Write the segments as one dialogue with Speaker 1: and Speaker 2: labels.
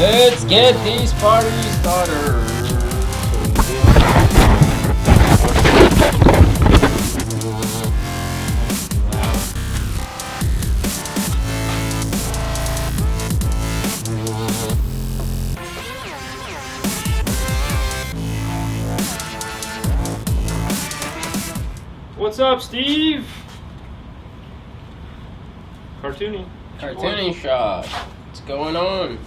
Speaker 1: Let's get these parties started.
Speaker 2: What's up, Steve? Cartooning
Speaker 1: shot. What's going on?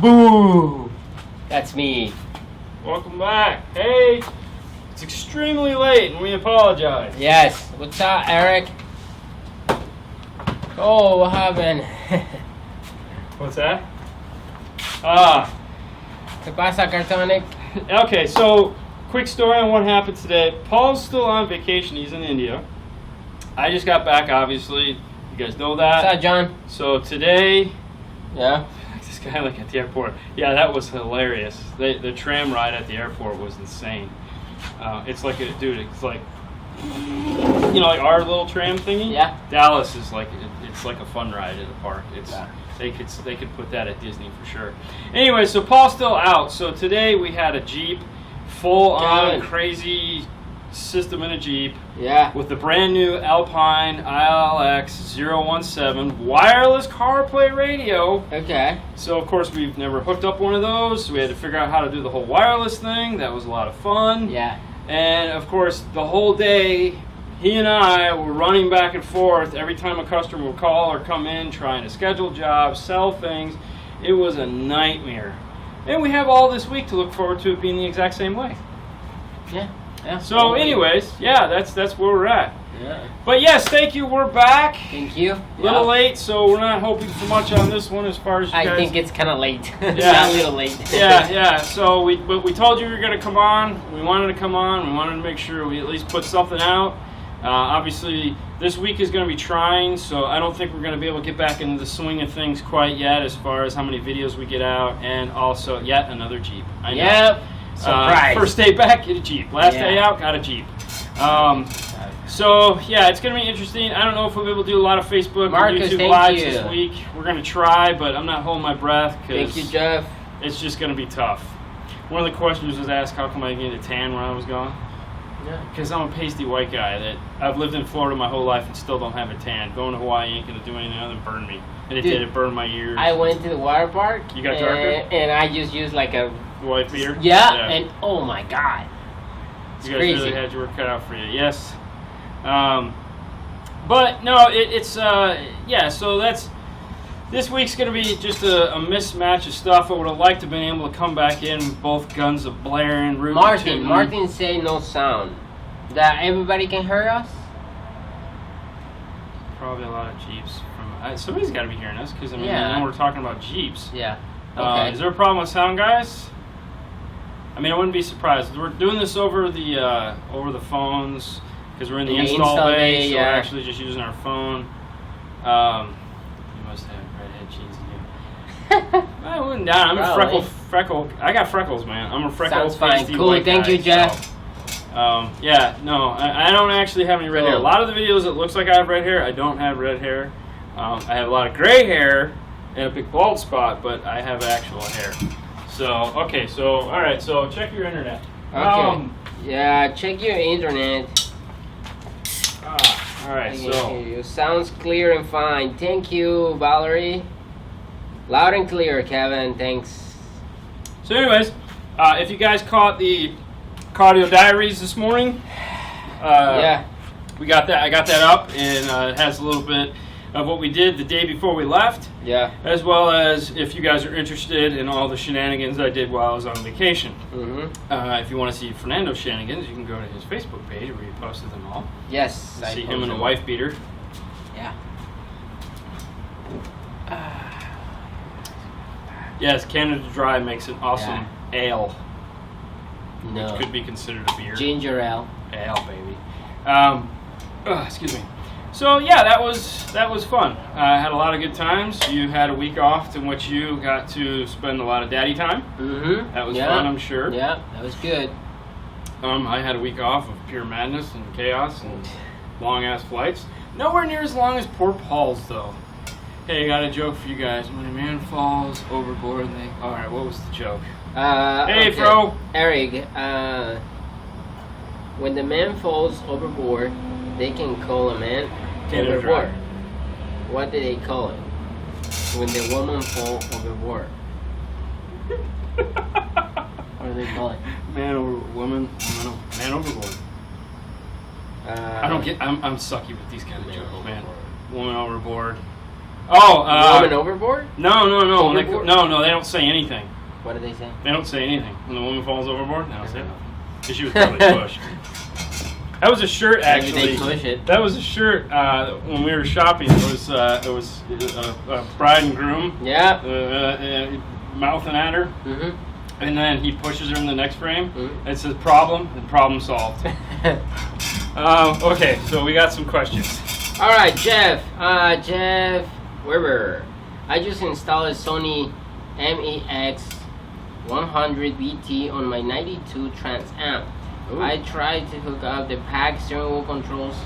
Speaker 1: Boo! That's me.
Speaker 2: Welcome back. Hey, it's extremely late and we apologize.
Speaker 1: Yes. What's up, Eric? Oh, what happened?
Speaker 2: What's that?
Speaker 1: ¿Qué pasa, Cartonic?
Speaker 2: Okay, so quick story on what happened today. Paul's still on vacation. He's in India. I just got back, obviously. You guys know that.
Speaker 1: What's up, John?
Speaker 2: So today,
Speaker 1: Yeah?
Speaker 2: this guy like at the airport. Yeah, that was hilarious. The tram ride at the airport was insane. It's like it's like, you know, like our little tram thingy.
Speaker 1: Yeah.
Speaker 2: Dallas is like it's like a fun ride at a park. It's
Speaker 1: Yeah.
Speaker 2: they could put that at Disney for sure. Anyway, so Paul's still out. So today we had a Jeep, full on
Speaker 1: Good.
Speaker 2: crazy system in a Jeep
Speaker 1: Yeah.
Speaker 2: with the brand new Alpine ILX 017 wireless CarPlay radio.
Speaker 1: Okay.
Speaker 2: So of course we've never hooked up one of those. So we had to figure out how to do the whole wireless thing. That was a lot of fun.
Speaker 1: Yeah.
Speaker 2: And of course, the whole day, he and I were running back and forth every time a customer would call or come in, trying to schedule jobs, sell things. It was a nightmare. And we have all this week to look forward to it being the exact same way.
Speaker 1: Yeah. Yeah.
Speaker 2: So anyways, yeah, that's where we're at.
Speaker 1: Yeah.
Speaker 2: But yes, thank you, we're back.
Speaker 1: Thank you.
Speaker 2: A little late, so we're not hoping for much on this one as far as you
Speaker 1: I
Speaker 2: guys.
Speaker 1: think it's kind of late.
Speaker 2: Yeah.
Speaker 1: Not a little late.
Speaker 2: Yeah. So we told you we were going to come on. We wanted to come on. We wanted to make sure we at least put something out. Obviously, this week is going to be trying, so I don't think we're going to be able to get back into the swing of things quite yet as far as how many videos we get out, and also yet another Jeep. I know.
Speaker 1: Yep. Surprise.
Speaker 2: First day back, get a Jeep. Last day out, got a Jeep. So, yeah, it's going to be interesting. I don't know if we'll be able to do a lot of Facebook
Speaker 1: Marcus,
Speaker 2: and YouTube
Speaker 1: thank
Speaker 2: Lives
Speaker 1: you.
Speaker 2: this week. We're going to try, but I'm not holding my breath
Speaker 1: Thank you,
Speaker 2: because
Speaker 1: Jeff.
Speaker 2: it's just going to be tough. One of the questions was asked, how come I didn't get a tan when I was gone?
Speaker 1: Yeah.
Speaker 2: Because I'm a pasty white guy that I've lived in Florida my whole life and still don't have a tan. Going to Hawaii ain't going to do anything other than burn me. And it
Speaker 1: Dude,
Speaker 2: did. It burned my ears.
Speaker 1: I went to the water park.
Speaker 2: You got darker?
Speaker 1: And I just used like a...
Speaker 2: White beater?
Speaker 1: Yeah, and oh my God. It's
Speaker 2: you guys
Speaker 1: crazy.
Speaker 2: really had your work cut out for you. Yes. But no, it's yeah. So this week's gonna be just a mismatch of stuff. I would have liked to have been able to come back in with both guns of blaring.
Speaker 1: Martin say no sound. That everybody can hear us.
Speaker 2: Probably a lot of Jeeps. Somebody's got to be hearing us because I mean,
Speaker 1: Yeah.
Speaker 2: I know we're talking about Jeeps.
Speaker 1: Yeah. Okay.
Speaker 2: Is there a problem with sound, guys? I mean, I wouldn't be surprised. We're doing this over the phones because we're in the install bay, so we're actually just using our phone. You must have redhead genes in you. I wouldn't doubt. I'm a freckle. I got freckles, man. I'm a freckle.
Speaker 1: Sounds fine.
Speaker 2: pasty
Speaker 1: Cool.
Speaker 2: white
Speaker 1: Thank
Speaker 2: guy,
Speaker 1: you, Jeff.
Speaker 2: So, yeah, no, I don't actually have any red hair. A lot of the videos it looks like I have red hair. I don't have red hair. I have a lot of gray hair and a big bald spot, but I have actual hair. So, okay, so, all right, so check your internet.
Speaker 1: Okay. Yeah, check your internet.
Speaker 2: All right, so.
Speaker 1: Sounds clear and fine. Thank you, Valerie. Loud and clear, Kevin. Thanks.
Speaker 2: So, anyways, if you guys caught the Cardio Diaries this morning,
Speaker 1: Yeah.
Speaker 2: we got that. I got that up, and it has a little bit of what we did the day before we left,
Speaker 1: Yeah.
Speaker 2: as well as if you guys are interested in all the shenanigans I did while I was on vacation.
Speaker 1: Mm-hmm.
Speaker 2: If you want to see Fernando's shenanigans, you can go to his Facebook page where he posted them all.
Speaker 1: Yes.
Speaker 2: See him in a wife beater.
Speaker 1: Yeah.
Speaker 2: Yes, Canada Dry makes an awesome ale,
Speaker 1: No.
Speaker 2: which could be considered a beer.
Speaker 1: Ginger ale.
Speaker 2: Ale, baby. Excuse me. So yeah, that was fun. I had a lot of good times. You had a week off in which you got to spend a lot of daddy time.
Speaker 1: Mm-hmm.
Speaker 2: That was fun, I'm sure.
Speaker 1: Yeah, that was good.
Speaker 2: I had a week off of pure madness and chaos and long ass flights. Nowhere near as long as poor Paul's though. Hey, I got a joke for you guys. When a man falls overboard, all right, what was the joke? Hey,
Speaker 1: okay.
Speaker 2: Fro.
Speaker 1: Eric, when the man falls overboard, they can call a man
Speaker 2: Canada
Speaker 1: overboard.
Speaker 2: Dry.
Speaker 1: What do they call it? When the woman falls overboard. What do they call it?
Speaker 2: Man over woman, man overboard. I don't get. I'm sucky with these kind of jokes, man. Woman overboard. Oh,
Speaker 1: woman overboard?
Speaker 2: No.
Speaker 1: Overboard?
Speaker 2: No. They don't say anything.
Speaker 1: What do they say?
Speaker 2: They don't say anything when the woman falls overboard. They don't say nothing. 'Cause she was probably pushed. That was a shirt, actually.
Speaker 1: Maybe they push it.
Speaker 2: That was a shirt when we were shopping. It was a bride and groom.
Speaker 1: Yeah.
Speaker 2: Mouthing at her.
Speaker 1: Mm-hmm.
Speaker 2: And then he pushes her in the next frame.
Speaker 1: Mm-hmm.
Speaker 2: It says problem, and problem solved. Okay, so we got some questions.
Speaker 1: All right, Jeff. Jeff Weber. I just installed a Sony MEX 100 BT on my 92 Trans Amp.
Speaker 2: Ooh.
Speaker 1: I tried to hook up the pack steering wheel controls,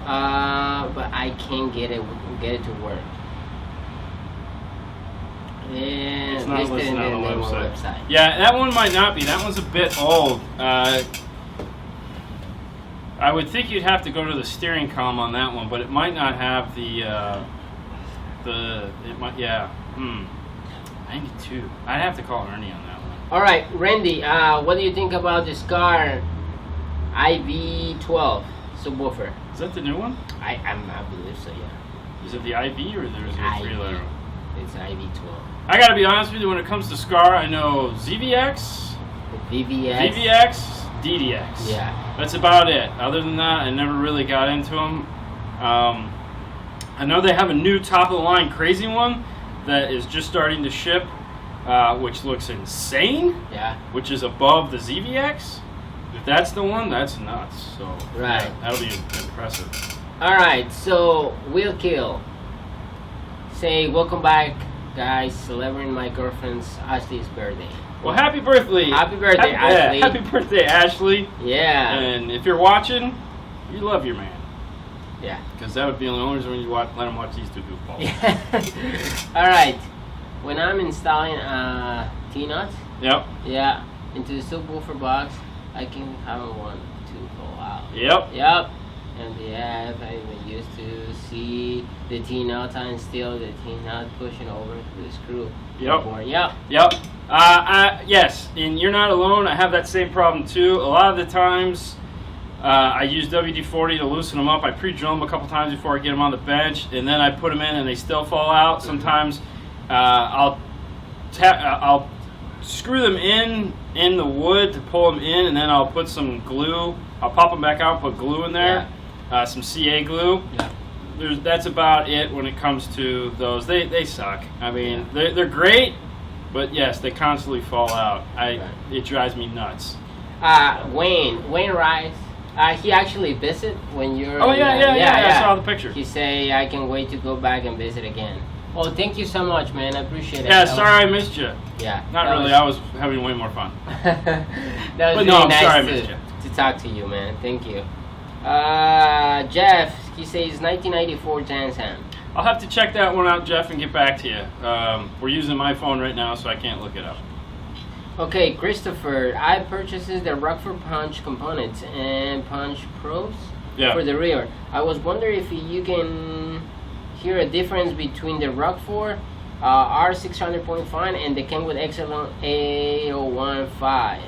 Speaker 1: but I can't get it to work. And
Speaker 2: It's not
Speaker 1: listed
Speaker 2: listed
Speaker 1: in
Speaker 2: on the
Speaker 1: demo
Speaker 2: website. Yeah, that one might not be. That one's a bit old. I would think you'd have to go to the steering column on that one, but it might not have the. It might. Yeah. 92. I'd have to call Ernie on that one.
Speaker 1: All right, Randy. What do you think about the Scar IV12 subwoofer?
Speaker 2: Is that the new one?
Speaker 1: I believe so. Yeah.
Speaker 2: Is it the IV or there's a
Speaker 1: IV.
Speaker 2: 3-letter?
Speaker 1: It's IV12.
Speaker 2: I gotta be honest with you. When it comes to Scar, I know ZVX,
Speaker 1: The VVX.
Speaker 2: DDX.
Speaker 1: Yeah.
Speaker 2: That's about it. Other than that, I never really got into them. I know they have a new top-of-the-line crazy one that is just starting to ship, which looks insane.
Speaker 1: Yeah.
Speaker 2: Which is above the ZVX. If that's the one, that's nuts. So
Speaker 1: Right.
Speaker 2: yeah, that'll be impressive.
Speaker 1: All right. So Will Kill. Say welcome back, guys. Celebrating my girlfriend's Ashley's birthday.
Speaker 2: Well, happy birthday!
Speaker 1: Happy birthday, Ashley.
Speaker 2: Happy birthday, Ashley!
Speaker 1: Yeah.
Speaker 2: And if you're watching, you love your man.
Speaker 1: Yeah.
Speaker 2: Because that would be the only reason when you let him watch these two goofballs.
Speaker 1: Yeah. All right. When I'm installing T-nuts,
Speaker 2: Yep.
Speaker 1: yeah, into the subwoofer box, I can have one to go out.
Speaker 2: Yep.
Speaker 1: Yep. And yeah, I used to see the T-nut and still the T-nut pushing over the screw.
Speaker 2: Yep.
Speaker 1: Yep.
Speaker 2: Yep. Yes, and you're not alone. I have that same problem too. A lot of the times, I use WD-40 to loosen them up. I pre-drill them a couple times before I get them on the bench, and then I put them in and they still fall out. Sometimes I'll screw them in the wood to pull them in, and then I'll put some glue. I'll pop them back out, put glue in there, some CA glue.
Speaker 1: Yeah.
Speaker 2: That's about it when it comes to those. They suck. I mean, they're great, but yes, they constantly fall out. It drives me nuts.
Speaker 1: Wayne Rice. He actually visit when you're.
Speaker 2: Oh yeah. I saw the picture.
Speaker 1: He say I can wait to go back and visit again. Well, thank you so much, man. I appreciate it.
Speaker 2: Yeah, sorry I missed you.
Speaker 1: Yeah.
Speaker 2: Not really. I was having way more fun.
Speaker 1: That was
Speaker 2: But
Speaker 1: really
Speaker 2: no, I'm
Speaker 1: nice
Speaker 2: sorry I missed you.
Speaker 1: to talk to you, man. Thank you. Jeff, he says 1994 Trans Am.
Speaker 2: I'll have to check that one out, Jeff, and get back to you. We're using my phone right now, so I can't look it up.
Speaker 1: Okay, Christopher, I purchased the Rockford Punch components and Punch Pros for the rear. I was wondering if you can hear a difference between the Rockford R600.5 and the Kenwood XL8015.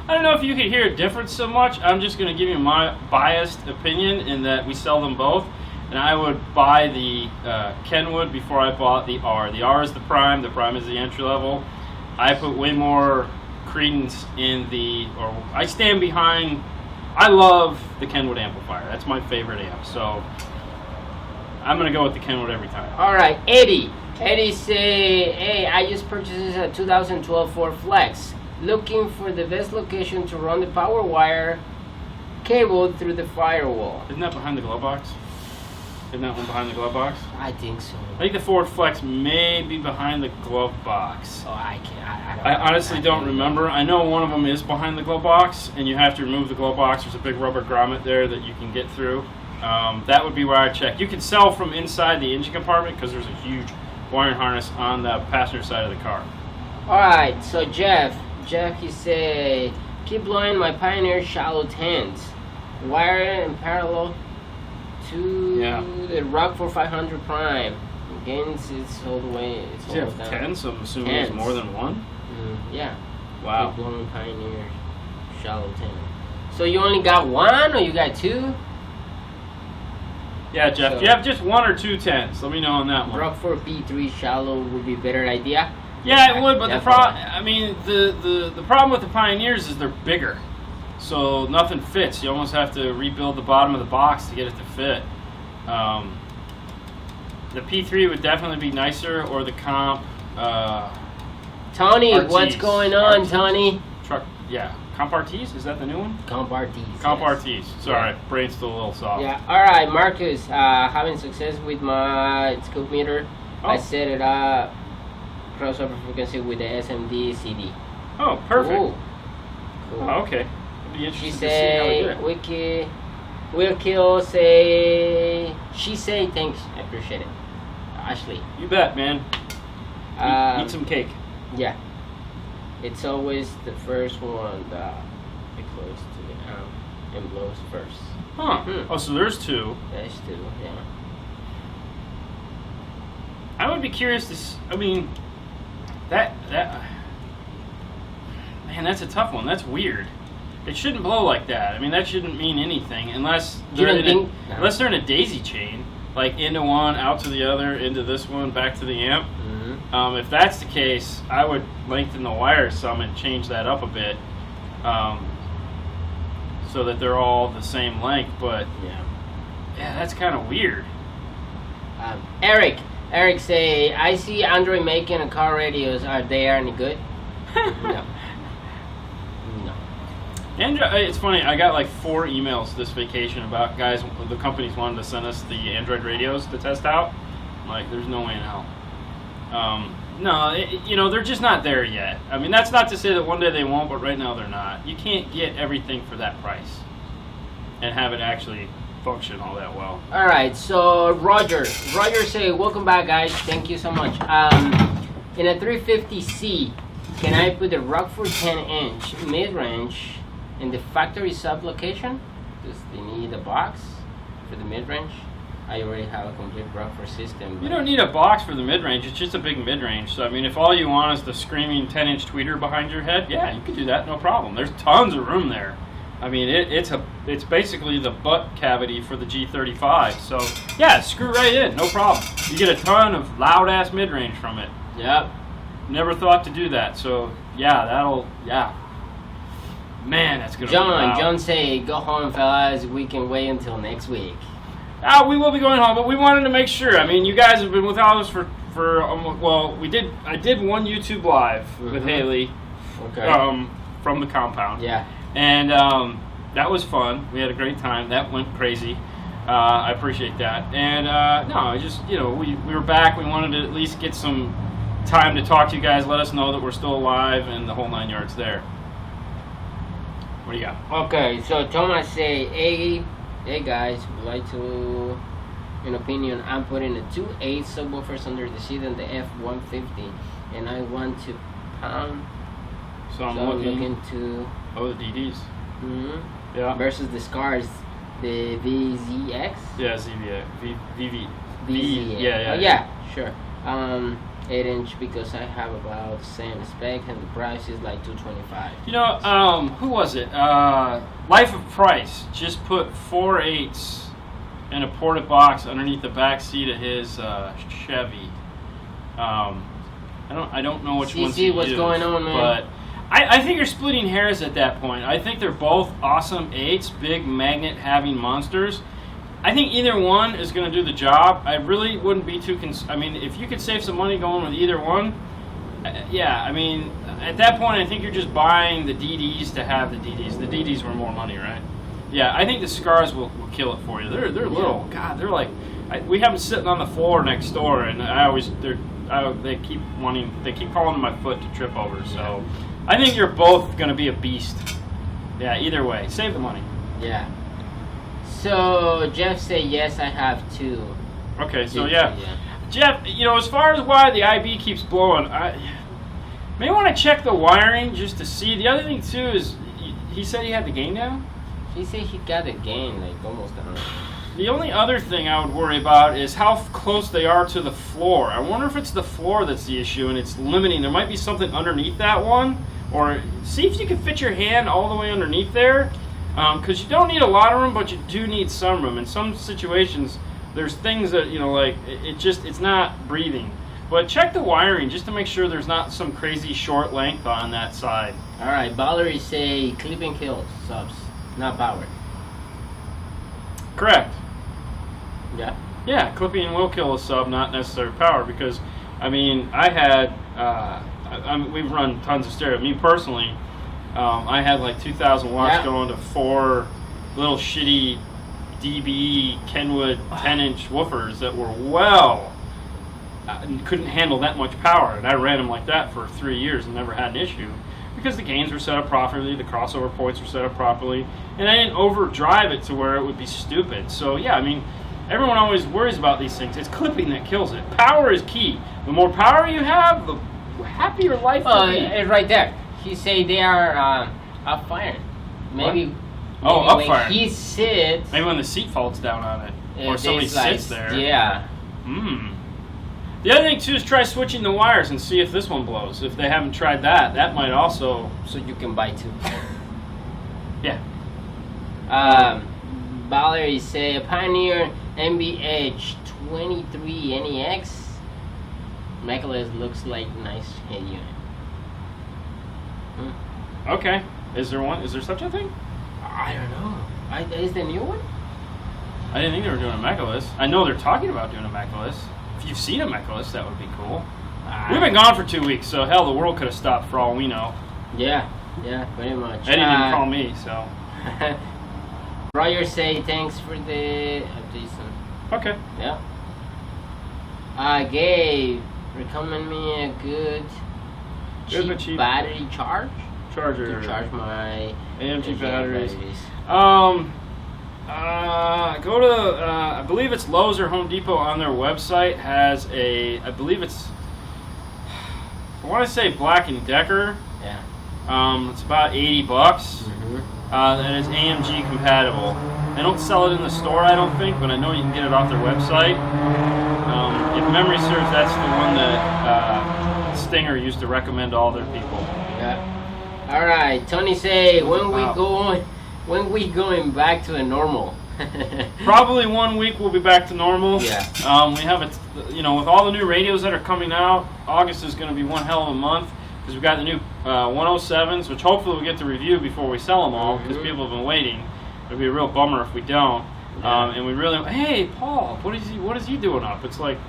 Speaker 2: I don't know if you could hear a difference so much. I'm just going to give you my biased opinion in that we sell them both. And I would buy the Kenwood before I bought the R. The R is the prime is the entry level. I put way more credence in I stand behind, I love the Kenwood amplifier. That's my favorite amp. So I'm going to go with the Kenwood every time.
Speaker 1: All right, Eddie. Eddie say, hey, I just purchased a 2012 Ford Flex. Looking for the best location to run the power wire cable through the firewall.
Speaker 2: Isn't that behind the glove box? Isn't that one behind the glove box?
Speaker 1: I think so.
Speaker 2: I think the Ford Flex may be behind the glove box.
Speaker 1: Oh, I can't.
Speaker 2: I honestly don't remember. I know one of them is behind the glove box, and you have to remove the glove box. There's a big rubber grommet there that you can get through. That would be where I'd check. You can sell from inside the engine compartment because there's a huge wiring harness on the passenger side of the car.
Speaker 1: All right, so Jeff, he said, keep blowing my Pioneer shallow tents. Wire it in parallel to the Rockford 500 Prime. Against it's all the way. It's all down.
Speaker 2: Tents, I'm assuming it's more than one?
Speaker 1: Yeah.
Speaker 2: Wow.
Speaker 1: Keep blowing Pioneer shallow tent. So you only got one or you got two?
Speaker 2: Yeah, Jeff, do you have just one or two tents? Let me know on that one.
Speaker 1: Rockford P3 shallow would be a better idea.
Speaker 2: Yeah, it would, but the problem with the Pioneers is they're bigger. So nothing fits. You almost have to rebuild the bottom of the box to get it to fit. The P3 would definitely be nicer, or the Comp.
Speaker 1: Tony,
Speaker 2: RTs.
Speaker 1: what's going on, Tony?
Speaker 2: Truck, yeah. Comp RTs? Is that the new one?
Speaker 1: Comp RTs.
Speaker 2: Comp RTs. Sorry, brain's still a little soft.
Speaker 1: Yeah. All right, Marcus. Having success with my scoop meter. Oh. I set it up crossover frequency with the SMD CD.
Speaker 2: Oh, perfect.
Speaker 1: Ooh. Cool.
Speaker 2: Oh, okay. Be interesting
Speaker 1: She
Speaker 2: to see how we
Speaker 1: say, Will Kill say, she say, thanks, I appreciate it. Ashley.
Speaker 2: You bet, man. Eat some cake.
Speaker 1: Yeah. It's always the first one that it close to the amp and blows first.
Speaker 2: Huh. Oh, so there's two.
Speaker 1: There's two, yeah.
Speaker 2: I would be curious to, I mean, that, man, that's a tough one. That's weird. It shouldn't blow like that. I mean, that shouldn't mean anything unless they're in a daisy chain, like into one, out to the other, into this one, back to the amp. If that's the case, I would lengthen the wire some and change that up a bit, so that they're all the same length. But yeah, that's kind of weird.
Speaker 1: Eric say, I see Android making a car radios. Are they any good? No.
Speaker 2: Android, it's funny, I got like 4 emails this vacation about guys, the companies wanted to send us the Android radios to test out. I'm like, there's no way in hell. No, they're just not there yet. I mean, that's not to say that one day they won't, but right now they're not. You can't get everything for that price and have it actually function all that well.
Speaker 1: All right, so Roger say, welcome back, guys. Thank you so much. In a 350C, can I put the Rockford 10-inch mid-range in the factory sub location? Does they need a box for the mid-range? I already have a complete Rockford system.
Speaker 2: You don't need a box for the mid-range. It's just a big mid-range. So, I mean, if all you want is the screaming 10-inch tweeter behind your head, yeah, you can do that, no problem. There's tons of room there. I mean, it's basically the butt cavity for the G35. So, yeah, screw right in, no problem. You get a ton of loud-ass mid-range from it.
Speaker 1: Yep.
Speaker 2: Never thought to do that. So, yeah. Man, that's going to be loud.
Speaker 1: John say, go home, fellas. We can wait until next week.
Speaker 2: We will be going home, but we wanted to make sure. I mean, you guys have been without us for I did one YouTube live with Haley, from the compound.
Speaker 1: Yeah.
Speaker 2: And that was fun. We had a great time. That went crazy. I appreciate that. And we were back. We wanted to at least get some time to talk to you guys, let us know that we're still alive, and the whole 9 yards there. What do you got?
Speaker 1: Okay, so Thomas say, hey guys, would like to, in opinion, I'm putting a 2.8 subwoofers under the seat on the F-150, and I want to pound.
Speaker 2: So I'm looking
Speaker 1: to...
Speaker 2: Oh, the DDs.
Speaker 1: Mm-hmm.
Speaker 2: Yeah.
Speaker 1: Versus the Scars, the VZX?
Speaker 2: Yeah, ZVX.
Speaker 1: VZ.
Speaker 2: Yeah,
Speaker 1: sure. 8-inch because I have about the same spec and the price is like $225.
Speaker 2: Who was it? Life of Price just put 4/8 in a ported box underneath the back seat of his Chevy. I don't know which ones he
Speaker 1: what's
Speaker 2: used,
Speaker 1: going on, man.
Speaker 2: But I think you're splitting hairs at that point. I think they're both awesome 8s, big magnet having monsters. I think either one is going to do the job. I really wouldn't be too I mean, if you could save some money going with either one, I mean, at that point, I think you're just buying the DDs to have the DDs. The DDs were more money, right? Yeah, I think the Scars will kill it for you. They're little. God, they're like, we have them sitting on the floor next door, and they keep calling my foot to trip over. So, I think you're both going to be a beast. Yeah, either way, save the money.
Speaker 1: Yeah. So Jeff said yes, I have two.
Speaker 2: Okay, so yeah. Jeff, as far as why the IB keeps blowing, I may want to check the wiring just to see. The other thing too is he said he had the gain down.
Speaker 1: He said he got the gain like almost down.
Speaker 2: The only other thing I would worry about is how close they are to the floor. I wonder if it's the floor that's the issue and it's limiting. There might be something underneath that one, or see if you can fit your hand all the way underneath there, because you don't need a lot of room, but you do need some room. In some situations, there's things that it's not breathing. But check the wiring just to make sure there's not some crazy short length on that side.
Speaker 1: All right, Valerie say clip and kill subs, not powered.
Speaker 2: Correct.
Speaker 1: Yeah.
Speaker 2: Yeah, clipping will kill a sub, not necessarily power, because I had we've run tons of stereo. Me personally, I had like 2,000 watts going to 4 little shitty DB Kenwood 10-inch woofers that were couldn't handle that much power, and I ran them like that for 3 years and never had an issue because the gains were set up properly, the crossover points were set up properly, and I didn't overdrive it to where it would be stupid. So yeah, everyone always worries about these things. It's clipping that kills it. Power is key. The more power you have, the happier life will be.
Speaker 1: It's right there. He say they are up firing. Maybe.
Speaker 2: Up
Speaker 1: when
Speaker 2: firing.
Speaker 1: He sits.
Speaker 2: Maybe when the seat folds down on it, or somebody sits there.
Speaker 1: Yeah.
Speaker 2: The other thing too is try switching the wires and see if this one blows. If they haven't tried that, that might also.
Speaker 1: So you can buy two.
Speaker 2: Yeah.
Speaker 1: Valerie say a Pioneer MBH 23 NEX. Nicholas looks like nice head unit.
Speaker 2: Okay. Is there one? Is there such a thing?
Speaker 1: I don't know. Is the new one?
Speaker 2: I didn't think they were doing a Mechaless. I know they're talking about doing a Mechaless. If you've seen a Mechaless, that would be cool. We've been gone for 2 weeks, so hell, the world could have stopped for all we know.
Speaker 1: Yeah, pretty much.
Speaker 2: Eddie didn't call me, so.
Speaker 1: Roger say thanks for the update.
Speaker 2: Okay.
Speaker 1: Yeah. Gabe, recommend me a good cheap battery charger to charge my
Speaker 2: AMG batteries. Go to I believe it's Lowe's or Home Depot on their website has I want to say Black & Decker.
Speaker 1: Yeah.
Speaker 2: It's about $80. And it's AMG compatible. They don't sell it in the store, I don't think, but I know you can get it off their website. If memory serves, that's the one that Stinger used to recommend to all their people.
Speaker 1: Yeah. All right, Tony say when we going back to a normal.
Speaker 2: Probably 1 week we'll be back to normal.
Speaker 1: Yeah.
Speaker 2: We have with all the new radios that are coming out, August is going to be one hell of a month because we've got the new 107s, which hopefully we'll get to review before we sell them all because people have been waiting. It'd be a real bummer if we don't. And we really, hey Paul, what is he doing up? It's like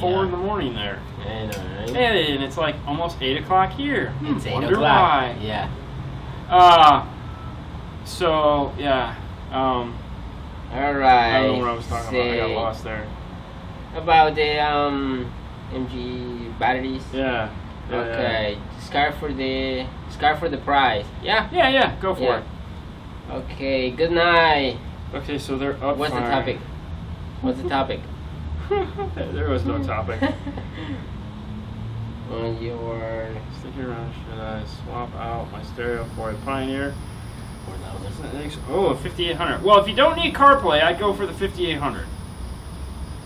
Speaker 2: 4 in the morning there.
Speaker 1: I know, right?
Speaker 2: Hey, and it's like almost 8 o'clock here.
Speaker 1: It's 8
Speaker 2: wonder
Speaker 1: o'clock.
Speaker 2: why.
Speaker 1: Yeah.
Speaker 2: So yeah.
Speaker 1: All right.
Speaker 2: I don't know what I was talking about. I got lost there.
Speaker 1: About the MG batteries.
Speaker 2: Yeah.
Speaker 1: Okay. Yeah. Scar for the price. Yeah.
Speaker 2: Yeah. Go for it.
Speaker 1: Okay. Good night.
Speaker 2: Okay, so they're up.
Speaker 1: What's the topic?
Speaker 2: There was no topic.
Speaker 1: On your
Speaker 2: sticky around, should I swap out my stereo for a Pioneer? Oh, a 5800. Well, if you don't need CarPlay, I'd go for the 5800.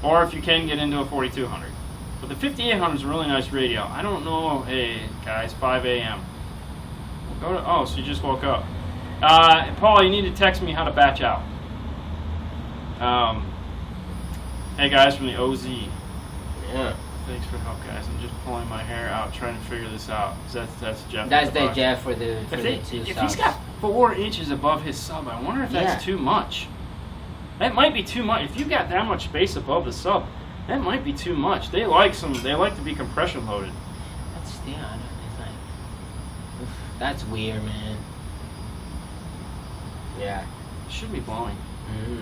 Speaker 2: Or if you can get into a 4200. But the 5800 is a really nice radio. I don't know. Hey, guys, 5 a.m. Oh, so you just woke up. Paul, you need to text me how to batch out. Hey, guys from the OZ.
Speaker 1: Yeah.
Speaker 2: Thanks for the help, guys. I'm just pulling my hair out, trying to figure this out. That's Jeff.
Speaker 1: That's the Jeff for the two
Speaker 2: If
Speaker 1: subs.
Speaker 2: he's got 4 inches above his sub, I wonder if that's too much. That might be too much. If you got that much space above the sub, that might be too much. They like to be compression loaded.
Speaker 1: It's like that's weird, man. Yeah.
Speaker 2: It shouldn't be blowing.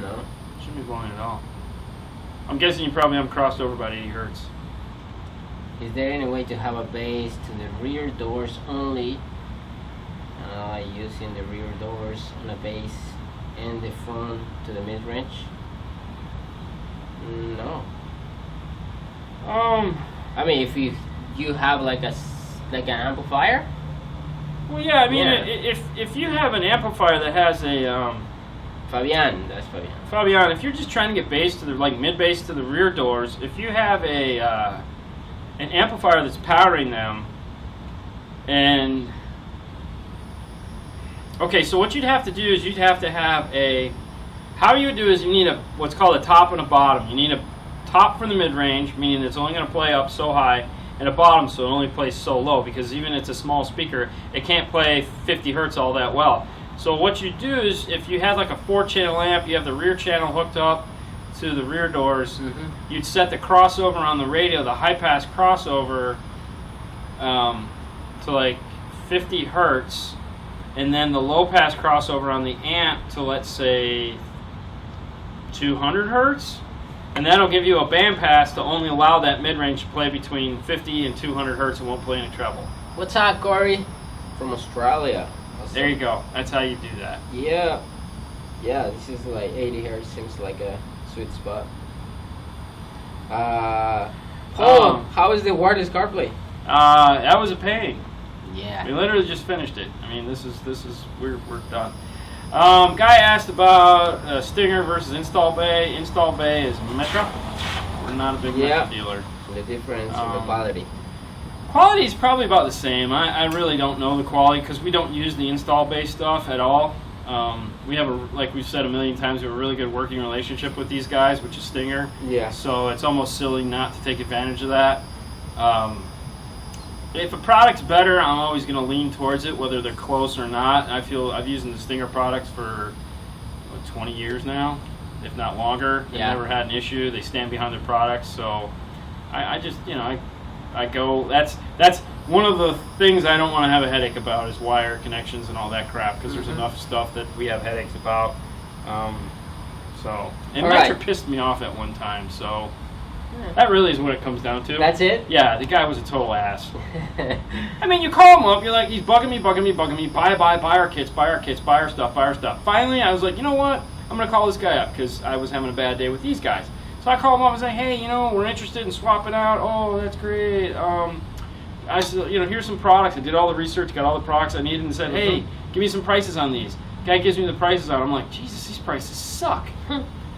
Speaker 1: No.
Speaker 2: It shouldn't be blowing at all. I'm guessing you probably haven't crossed over about 80 hertz.
Speaker 1: Is there any way to have a base to the rear doors only? Using the rear doors on a base and the front to the mid-range? No. I mean, if you have like an amplifier.
Speaker 2: Well, yeah. I mean, if you have an amplifier that has a
Speaker 1: Fabian, that's Fabian.
Speaker 2: Fabian, if you're just trying to get bass to the mid bass to the rear doors, if you have an amplifier that's powering them, and okay, so what you'd have to do is you'd have to have how you would do is you need what's called a top and a bottom. You need a top for the mid-range, meaning it's only going to play up so high, and a bottom so it only plays so low, because even if it's a small speaker, it can't play 50 hertz all that well. So what you do is, if you had like a 4-channel amp, you have the rear channel hooked up to the rear doors, you'd set the crossover on the radio, the high-pass crossover, to like 50 hertz, and then the low-pass crossover on the amp to, let's say, 200 hertz, and that'll give you a bandpass to only allow that mid-range to play between 50 and 200 hertz and won't play any treble.
Speaker 1: What's up, Corey? From Australia.
Speaker 2: There you go. That's how you do that.
Speaker 1: Yeah. Yeah, this is like 80 hertz. Seems like a sweet spot. How is the wireless CarPlay?
Speaker 2: That was a pain.
Speaker 1: Yeah.
Speaker 2: We literally just finished it. I mean, we're done. Guy asked about Stinger versus Install Bay. Install Bay is Metra. We're not a big Metra dealer.
Speaker 1: The difference in the quality.
Speaker 2: Quality is probably about the same. I really don't know the quality because we don't use the Install Bay stuff at all. We have, like we've said a million times, we have a really good working relationship with these guys, which is Stinger.
Speaker 1: Yeah.
Speaker 2: So it's almost silly not to take advantage of that. If a product's better, I'm always going to lean towards it, whether they're close or not. I feel I've used the Stinger products for 20 years now, if not longer. I've never had an issue. They stand behind their products, so I just, I go. That's one of the things I don't want to have a headache about is wire connections and all that crap, because there's enough stuff that we have headaches about. And Metra pissed me off at one time, so. That really is what it comes down to.
Speaker 1: That's it?
Speaker 2: Yeah, the guy was a total ass. I mean, you call him up, you're like, he's bugging me, buy our kits, buy our stuff. Finally, I was like, you know what? I'm going to call this guy up because I was having a bad day with these guys. So I called him up and said, hey, we're interested in swapping out. Oh, that's great. I said, here's some products. I did all the research, got all the products I needed, and said, hey, give me some prices on these. Guy gives me the prices on. I'm like, Jesus, these prices suck.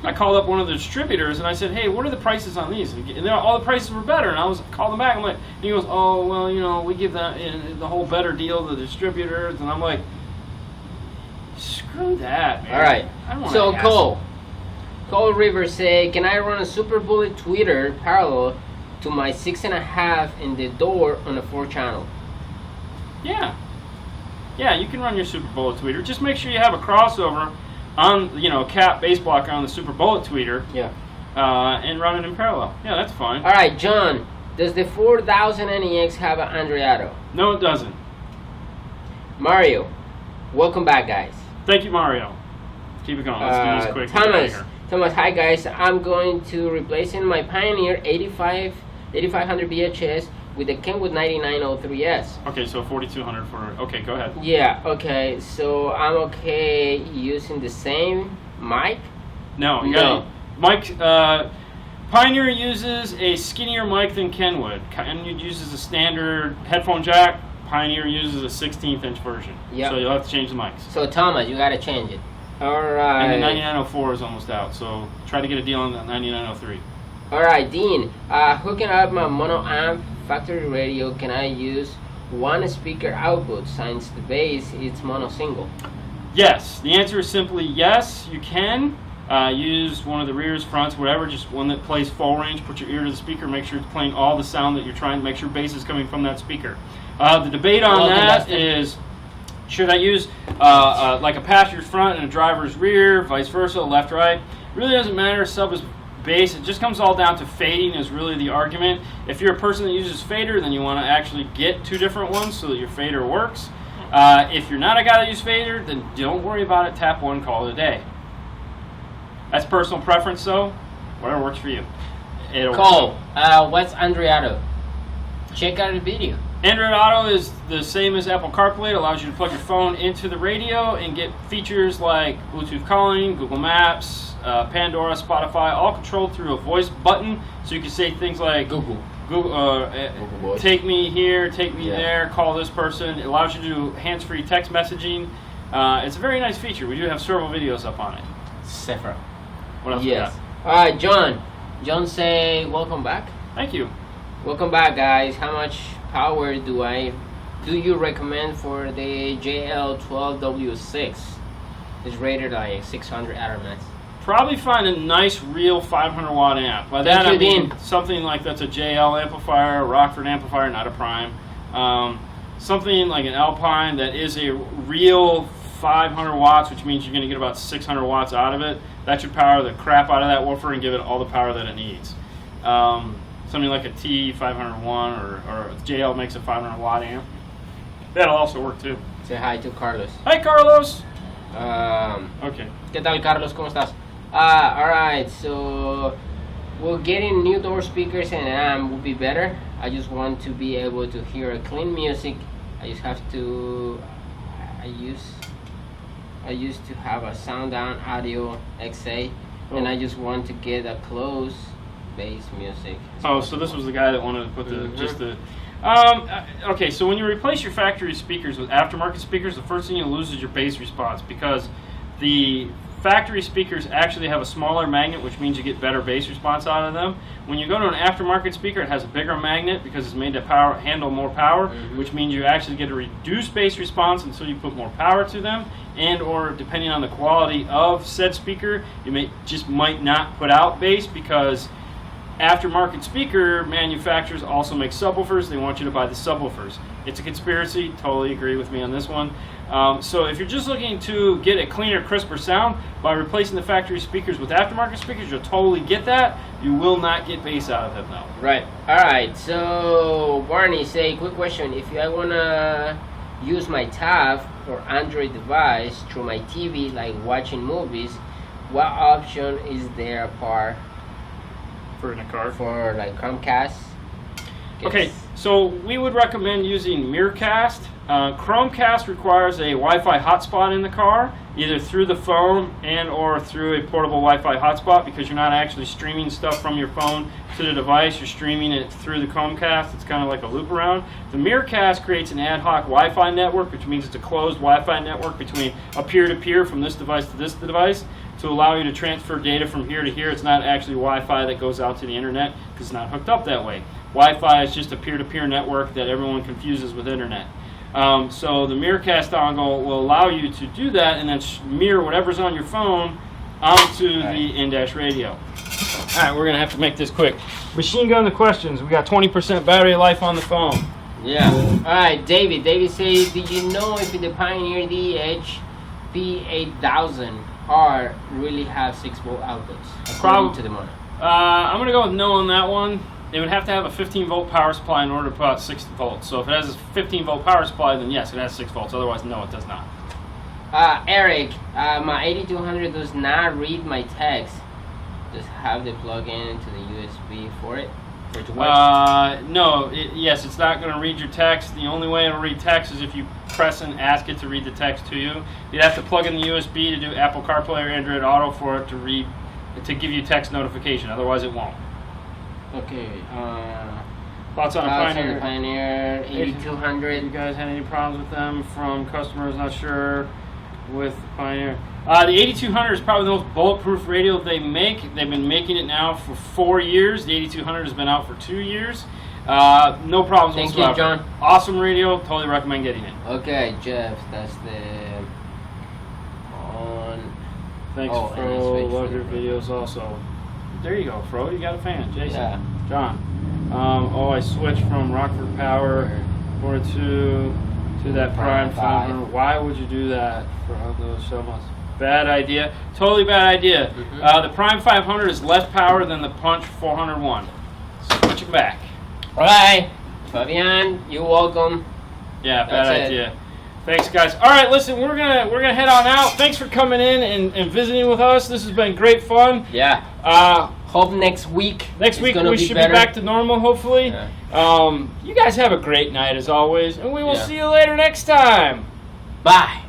Speaker 2: I called up one of the distributors and I said, hey, what are the prices on these? And all the prices were better. And I called them back. I'm like, and he goes, oh, well, we give the whole better deal to the distributors. And I'm like, screw that, man.
Speaker 1: All right.
Speaker 2: I don't want
Speaker 1: so Cole Rivers say, can I run a Super Bullet tweeter parallel to my 6.5 in the door on a 4-channel?
Speaker 2: Yeah. Yeah, you can run your Super Bullet tweeter. Just make sure you have a crossover on, a cap bass blocker on the Super Bullet tweeter.
Speaker 1: Yeah.
Speaker 2: And run it in parallel. Yeah, that's fine.
Speaker 1: All right, John, does the 4000 NEX have an Andreato?
Speaker 2: No, it doesn't.
Speaker 1: Mario, welcome back, guys.
Speaker 2: Thank you, Mario. Keep it going. Let's do this quick.
Speaker 1: Thomas, hi, guys. I'm going to replacing my Pioneer 8500 VHS with the Kenwood 9903S.
Speaker 2: Okay, so 4200 for. Okay, go ahead.
Speaker 1: Yeah. Okay. So I'm okay using the same mic.
Speaker 2: No. Mic. Pioneer uses a skinnier mic than Kenwood. Kenwood uses a standard headphone jack. Pioneer uses a 16th-inch version. Yeah. So you'll have to change the mics.
Speaker 1: So Thomas, you gotta change it. All right.
Speaker 2: And the 9904 is almost out. So try to get a deal on the 9903.
Speaker 1: All right, Dean. Hooking up my mono amp factory radio, can I use one speaker output since the bass is mono single?
Speaker 2: Yes. The answer is simply yes, you can. Use one of the rears, fronts, whatever, just one that plays full range. Put your ear to the speaker, make sure it's playing all the sound that you're trying to make sure bass is coming from that speaker. The debate on that is, should I use like a passenger's front and a driver's rear, vice versa, left, right? Really doesn't matter. Sub is bass. It just comes all down to fading is really the argument. If you're a person that uses fader, then you want to actually get two different ones so that your fader works. If you're not a guy that uses fader, then don't worry about it. Tap one, call it a day. That's personal preference, though. Whatever works for you.
Speaker 1: Cole, what's Andreato? Check out the video.
Speaker 2: Android Auto is the same as Apple CarPlay. It allows you to plug your phone into the radio and get features like Bluetooth calling, Google Maps, Pandora, Spotify, all controlled through a voice button. So you can say things like
Speaker 1: Google
Speaker 2: take me here, take me there, call this person. It allows you to do hands-free text messaging. It's a very nice feature. We do have several videos up on it.
Speaker 1: Several.
Speaker 2: What else?
Speaker 1: Yes. All right, John. John say, welcome back.
Speaker 2: Thank you.
Speaker 1: Welcome back, guys. How much power do you recommend for the JL12W6? It's rated like 600 Max.
Speaker 2: Probably find a nice real 500 watt amp. By that I mean something like that's a JL amplifier, a Rockford amplifier, not a Prime. Something like an Alpine that is a real 500 watts, which means you're going to get about 600 watts out of it. That should power the crap out of that woofer and give it all the power that it needs. Something like a T501 or JL makes a 500 watt amp. That'll also work too.
Speaker 1: Say hi to Carlos.
Speaker 2: Hi, Carlos.
Speaker 1: Okay. ¿Qué tal, Carlos? ¿Cómo estás? Alright, so getting new door speakers and amp would be better. I just want to be able to hear clean music. I just have to. I used to have a Sound Down Audio XA, and I just want to get a close bass music.
Speaker 2: Oh, so this was the guy that wanted to put the okay, so when you replace your factory speakers with aftermarket speakers, the first thing you lose is your bass response, because the factory speakers actually have a smaller magnet, which means you get better bass response out of them. When you go to an aftermarket speaker, it has a bigger magnet because it's made to handle more power, which means you actually get a reduced bass response until you put more power to them, and or depending on the quality of said speaker, you might not put out bass, because aftermarket speaker manufacturers also make subwoofers. They want you to buy the subwoofers. It's a conspiracy. Totally agree with me on this one. So if you're just looking to get a cleaner, crisper sound by replacing the factory speakers with aftermarket speakers, you'll totally get that. You will not get bass out of them though.
Speaker 1: Right. All right. So Barney, say, quick question. If I wanna use my tab or Android device through my TV, like watching movies, what option is there apart
Speaker 2: for in a car
Speaker 1: for like Chromecast?
Speaker 2: Okay, so we would recommend using Miracast. Chromecast requires a Wi-Fi hotspot in the car, either through the phone and or through a portable Wi-Fi hotspot, because you're not actually streaming stuff from your phone to the device. You're streaming it through the Chromecast. It's kind of like a loop around. The Miracast creates an ad hoc Wi-Fi network, which means it's a closed Wi-Fi network between a peer-to-peer from this device to this device, to allow you to transfer data from here to here. It's not actually Wi-Fi that goes out to the internet, because it's not hooked up that way. Wi-Fi is just a peer-to-peer network that everyone confuses with internet. So the Miracast dongle will allow you to do that and then mirror whatever's on your phone onto the in-dash radio. All right, we're going to have to make this quick. Machine gun the questions. We got 20% battery life on the phone.
Speaker 1: Yeah. All right, David. David says, did you know if the Pioneer P8000R really have 6-volt outputs according to the model?
Speaker 2: I'm going to go with no on that one. It would have to have a 15-volt power supply in order to put out 6 volts. So if it has a 15-volt power supply, then yes, it has 6 volts. Otherwise, no, it does not.
Speaker 1: Eric, my 8200 does not read my text. Does have the plug-in into the USB for it? For it to work?
Speaker 2: No. Yes, it's not going to read your text. The only way it'll read text is if you press and ask it to read the text to you. You'd have to plug in the USB to do Apple CarPlay or Android Auto for it to read, to give you text notification. Otherwise, it won't.
Speaker 1: Okay.
Speaker 2: Thoughts on a
Speaker 1: Pioneer 8200.
Speaker 2: You guys had any problems with them from customers not sure with Pioneer? The 8200 is probably the most bulletproof radio they make. They've been making it now for 4 years. The 8200 has been out for 2 years. No problems whatsoever.
Speaker 1: Thank you, John.
Speaker 2: Awesome radio. Totally recommend getting it.
Speaker 1: Okay, Jeff. That's the on.
Speaker 2: Thanks, Fro. Love your videos also. There you go, Fro. You got a fan. Jason.
Speaker 1: Yeah.
Speaker 2: John. I switched from Rockford Power 4.2 to that Prime 500. Why would you do that for those so much? Bad idea. Totally bad idea. The Prime 500 is less power than the Punch 401. Switch it back.
Speaker 1: All right. Fabian, you're welcome.
Speaker 2: Yeah, bad idea. Thanks, guys. All right, listen, we're gonna head on out. Thanks for coming in and visiting with us. This has been great fun.
Speaker 1: Yeah. Hope next week.
Speaker 2: Next week we should be back to normal, hopefully. Yeah. You guys have a great night as always, and we will see you later next time.
Speaker 1: Bye.